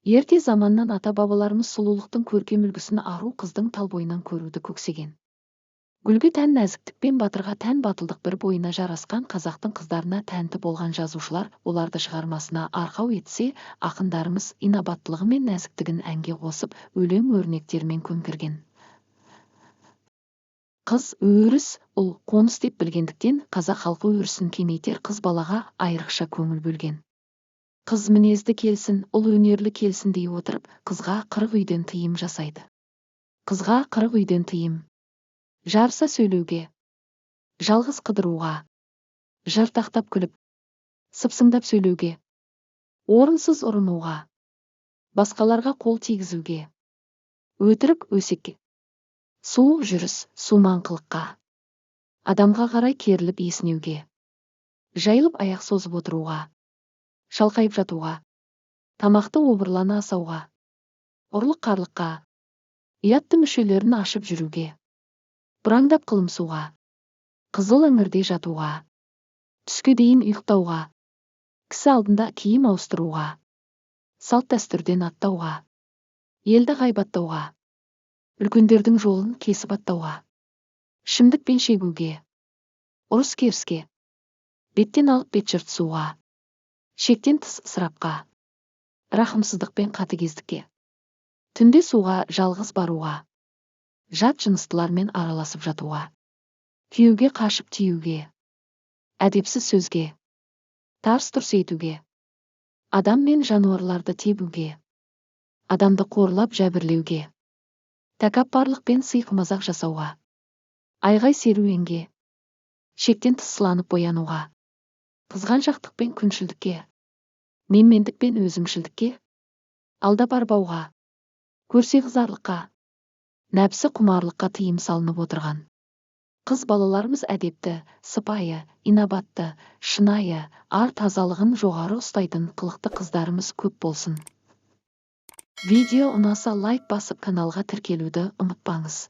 Ерте заманнан ата-бабаларымыз сұлулықтың көркем үлгісін ару қыздың тал бойынан көруді көксеген. Гүлге тән нәзіктік пен батырға тән батылдық бір бойына жарасқан қазақтың қыздарына тәнті болған жазушылар оларды шығармасына арқау етсе, ақындарымыз инабаттылығы мен нәзіктігін әнге қосып, өлең өрнектерімен көмкерген. Қыз өріс, ұл қоныс деп білгендіктен қазақ халқы өрісін кеңейтер қыз балаға айрықша көңіл бөлген. Қыз мінезді келсін, ұл өнерлі келсін дей отырып, қызға 40 үйден тыйым жасайды. Қызға 40 үйден тыйым. Жарыса сөйлеуге, жалғыз қыдыруға, жартақтап күліп, сыпсыңдап сөйлеуге, орынсыз ұрынуға, басқаларға қол тигізуге, өтірік өсекке, суық жүріс, сумаңқылыққа, адамға қарай керіліп есінеуге, жайылып аяқ созып отыруға, шалқайып жатуға, тамақты обырлана асауға, ұрлық-қарлыққа, ұятты мүшелерін ашып жүруге, бұраңдап қылымсуға, қызыл іңірде жатуға, түске дейін ұйықтауға, кісі алдында киім ауыстыруға, салт дәстүрден аттауға, елді ғайбаттауға, үлкендердің жолын кесіп аттауға, ішімдікпен шегуге, ұрыс-керіске, беттен алып бет жыртысуға, шектен тыс ысырапқа, рахымсыздықпен қатыгездікке, түнде суға жалғыз баруға, жат жыныстылармен араласып жатуға, күйеуге қашып тиюге, әдепсіз сөзге, тарс-тұрс етуге, адам мен жануарларды тебуге, адамды қорлап жәбірлеуге, тәкаппарлықпен сый-қызмазақ жасауға, айғай серуенге, шектен тыс сыланып боянуға, қызғаншақтық пен күншілдікке, менмендік пен өзімшілдікке, алдап арбауға, көрсеғызарлыққа, нәпсі құмарлыққа тыйым салынып отырған. Қыз балаларымыз әдепті, сыпайы, инабатты, шынайы, ар тазалығын жоғары ұстайтын қылықты қыздарымыз көп болсын. Видео ұнаса лайк басып каналға тіркелуді ұмытпаңыз.